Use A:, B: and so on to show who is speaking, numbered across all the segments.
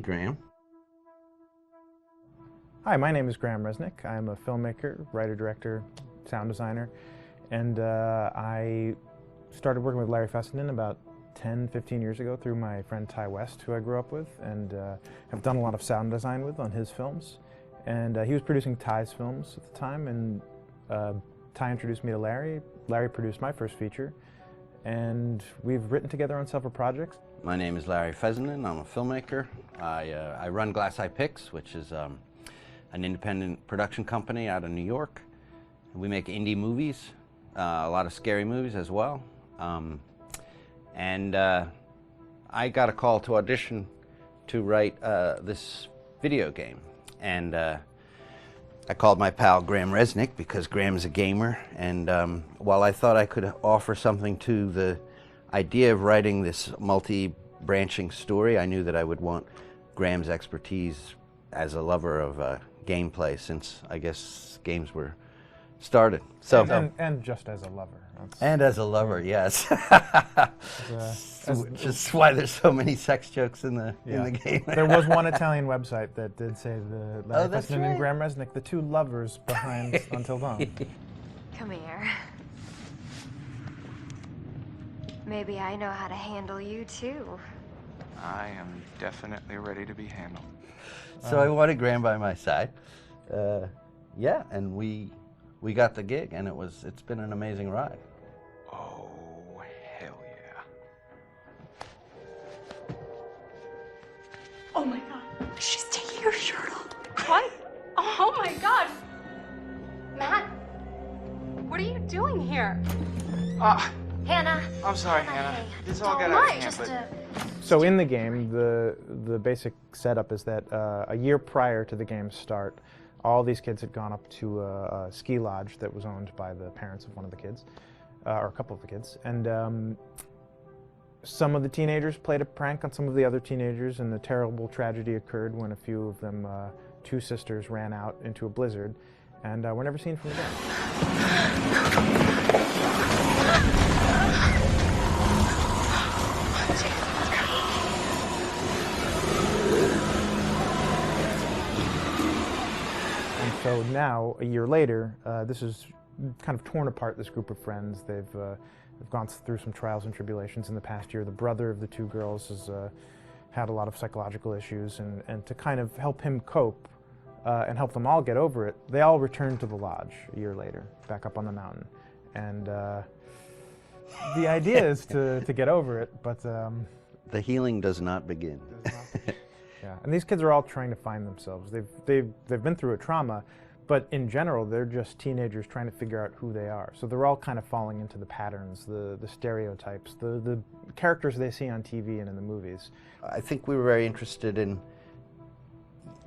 A: Graham.
B: Hi, my name is Graham Resnick. I'm a filmmaker, writer, director, sound designer, and I started working with Larry Fessenden about 10, 15 years ago through my friend Ty West, who I grew up with, and have done a lot of sound design with on his films. And he was producing Ty's films at the time, and Ty introduced me to Larry. Larry produced my first feature, and we've written together on several projects.
A: My name is Larry Fessenden. I'm a filmmaker. I run Glass Eye Pix, which is an independent production company out of New York. We make indie movies, a lot of scary movies as well. I got a call to audition to write this video game. And I called my pal Graham Resnick because Graham's a gamer. And while I thought I could offer something to the idea of writing this multi-branching story, I knew that I would want Graham's expertise as a lover of gameplay, since I guess games were started. So
B: and just as a lover.
A: And as a lover, yes. Just why there's so many sex jokes in the game.
B: There was one Italian website that did say the Larry Fessenden
A: right.
B: and Graham Resnick, the two lovers behind Until Dawn.
C: Come here. Maybe I know how to handle you too.
D: I am definitely ready to be handled.
A: So I wanted Graham by my side. Yeah, and we got the gig, and it's been an amazing ride.
D: Oh, hell yeah.
E: Oh my god, she's taking her shirt off.
C: What?
E: Oh my god. Matt, what are you doing here?
C: Hannah.
D: I'm sorry, Hannah. This all got out of hand, but...
B: So in the game, the basic setup is that a year prior to the game's start, all these kids had gone up to a ski lodge that was owned by the parents of one of the kids, or a couple of the kids, and some of the teenagers played a prank on some of the other teenagers, and a terrible tragedy occurred when a few of them, two sisters, ran out into a blizzard, and were never seen from again. So now, a year later, this is kind of torn apart, this group of friends. They've gone through some trials and tribulations in the past year. The brother of the two girls has had a lot of psychological issues, and to kind of help him cope and help them all get over it, they all returned to the lodge a year later, back up on the mountain. And the idea is to get over it, but...
A: the healing does not begin.
B: Yeah, and these kids are all trying to find themselves. They've been through a trauma, but in general, they're just teenagers trying to figure out who they are. So they're all kind of falling into the patterns, the stereotypes, the characters they see on TV and in the movies.
A: I think we were very interested in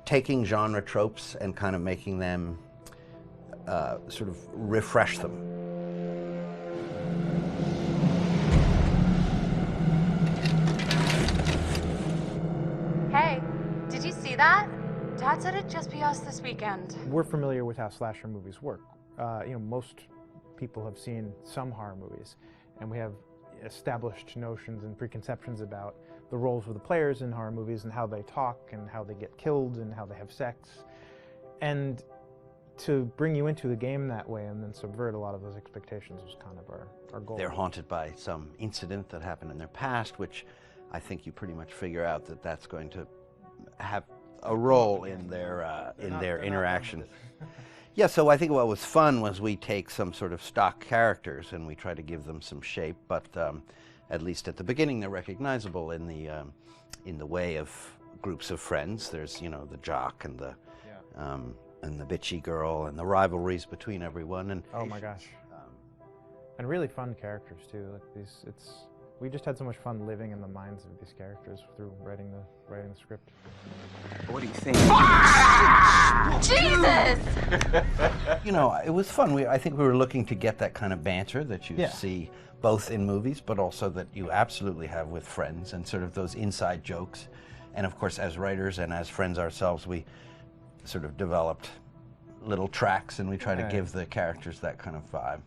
A: taking genre tropes and kind of making them sort of refresh them.
E: Hey, did you see that? Dad said it'd just be us this weekend.
B: We're familiar with how slasher movies work. Most people have seen some horror movies, and we have established notions and preconceptions about the roles of the players in horror movies and how they talk and how they get killed and how they have sex. And to bring you into the game that way and then subvert a lot of those expectations was kind of our goal.
A: They're haunted by some incident that happened in their past, which I think you pretty much figure out that that's going to have a role in their interaction. Yeah, so I think what was fun was we take some sort of stock characters and we try to give them some shape, but at least at the beginning they're recognizable in the way of groups of friends. There's, the jock and the bitchy girl and the rivalries between everyone. And
B: oh my gosh, and really fun characters too. Like we just had so much fun living in the minds of these characters through writing the script.
D: What do you think?
E: Jesus!
A: It was fun. I think we were looking to get that kind of banter that you see both in movies, but also that you absolutely have with friends, and sort of those inside jokes. And of course, as writers and as friends ourselves, we sort of developed little tracks, and we try to give the characters that kind of vibe.